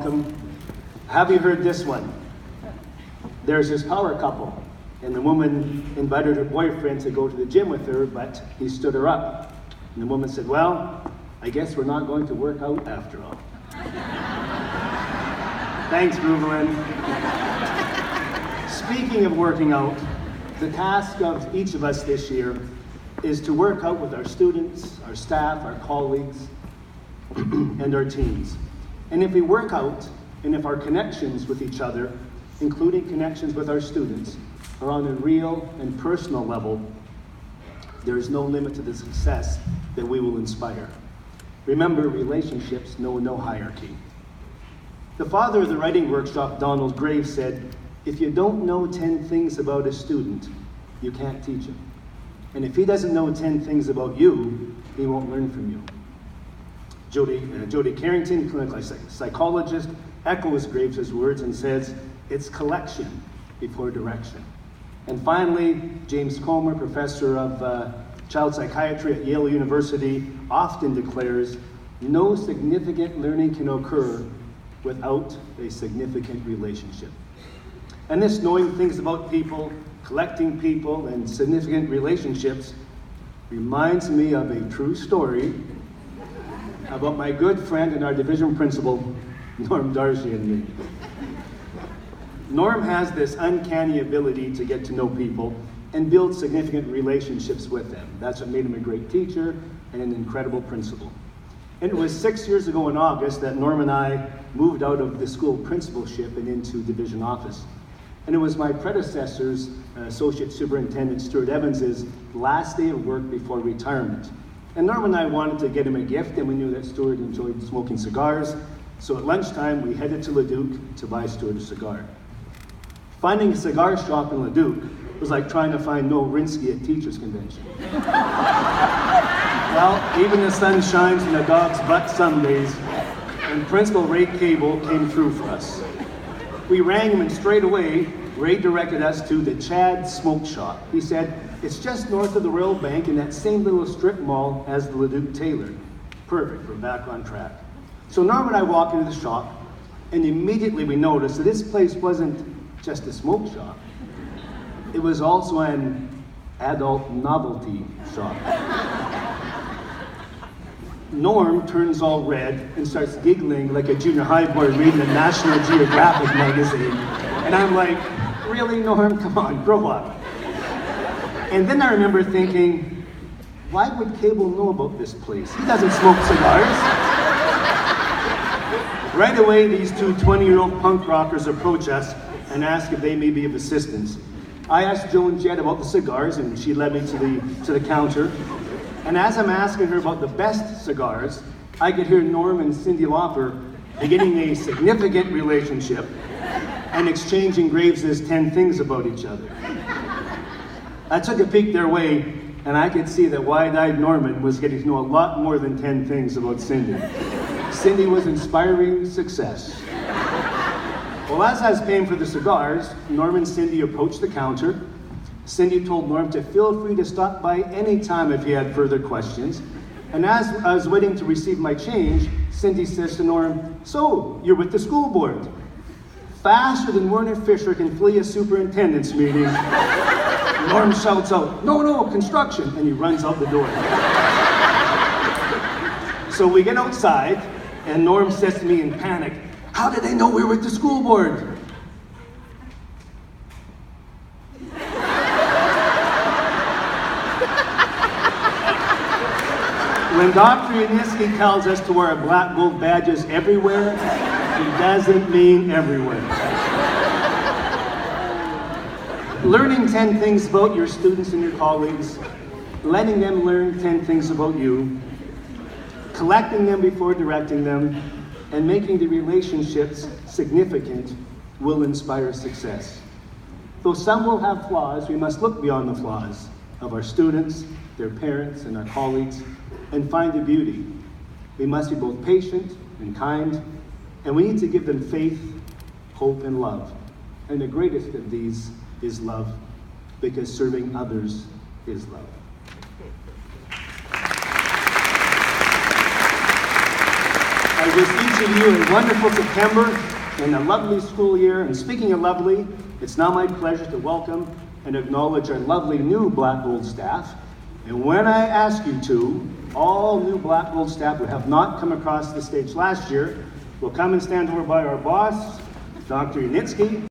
welcome. Have you heard this one? There's this power couple, and the woman invited her boyfriend to go to the gym with her, but he stood her up. And the woman said, well, I guess we're not going to work out after all. Thanks, Ruvelin. Speaking of working out, the task of each of us this year is to work out with our students, our staff, our colleagues, and our teams. And if we work out, and if our connections with each other, including connections with our students, are on a real and personal level, there is no limit to the success that we will inspire. Remember, relationships know no hierarchy. The father of the writing workshop, Donald Graves, said, if you don't know 10 things about a student, you can't teach him. And if he doesn't know 10 things about you, he won't learn from you. Jody Carrington, clinical psychologist, echoes Graves' words and says, it's collection before direction. And finally, James Comer, professor of child psychiatry at Yale University, often declares, no significant learning can occur without a significant relationship. And this knowing things about people, collecting people, and significant relationships reminds me of a true story about my good friend and our division principal, Norm Darcy, and me. Norm has this uncanny ability to get to know people and build significant relationships with them. That's what made him a great teacher and an incredible principal. And it was 6 years ago in August that Norm and I moved out of the school principalship and into division office. And it was my predecessor's, Associate Superintendent Stuart Evans's, last day of work before retirement. And Norm and I wanted to get him a gift, and we knew that Stuart enjoyed smoking cigars. So at lunchtime, we headed to Leduc to buy Stuart a cigar. Finding a cigar shop in Leduc was like trying to find Noel Rinsky at teachers' convention. Well, even the sun shines in a dog's butt some days, and Principal Ray Cable came through for us. We rang him, and straight away, Ray directed us to the Chad Smoke Shop. He said, it's just north of the rail bank in that same little strip mall as the Leduc Taylor. Perfect, we're back on track. So Norm and I walk into the shop, and immediately we noticed that this place wasn't just a smoke shop. It was also an adult novelty shop. Norm turns all red and starts giggling like a junior high boy reading a National Geographic magazine. And I'm like, really, Norm? Come on, grow up. And then I remember thinking, why would Cable know about this place? He doesn't smoke cigars. Right away, these two 20-year-old punk rockers approach us and ask if they may be of assistance. I asked Joan Jett about the cigars, and she led me to the counter. And as I'm asking her about the best cigars, I could hear Norm and Cindy Lauper beginning a significant relationship and exchanging Graves' 10 things about each other. I took a peek their way, and I could see that wide-eyed Norman was getting to know a lot more than 10 things about Cindy. Cindy was inspiring success. Well, as I was paying for the cigars, Norm and Cindy approached the counter. Cindy told Norm to feel free to stop by any time if he had further questions. And as I was waiting to receive my change, Cindy says to Norm, so, you're with the school board. Faster than Werner Fisher can flee a superintendent's meeting, Norm shouts out, no, construction, and he runs out the door. So we get outside, and Norm says to me in panic, how did they know we were at the school board? When Dr. Yuniski tells us to wear black gold badges everywhere, he doesn't mean everywhere. Learning 10 things about your students and your colleagues, letting them learn 10 things about you, collecting them before directing them, and making the relationships significant will inspire success. Though some will have flaws, we must look beyond the flaws of our students, their parents, and our colleagues, and find the beauty. We must be both patient and kind, and we need to give them faith, hope, and love. And the greatest of these is love, because serving others is love. I wish each of you a wonderful September and a lovely school year. And speaking of lovely, it's now my pleasure to welcome and acknowledge our lovely new Black Gold staff. And when I ask you to, all new Black Gold staff who have not come across the stage last year will come and stand over by our boss, Dr. Yanitsky.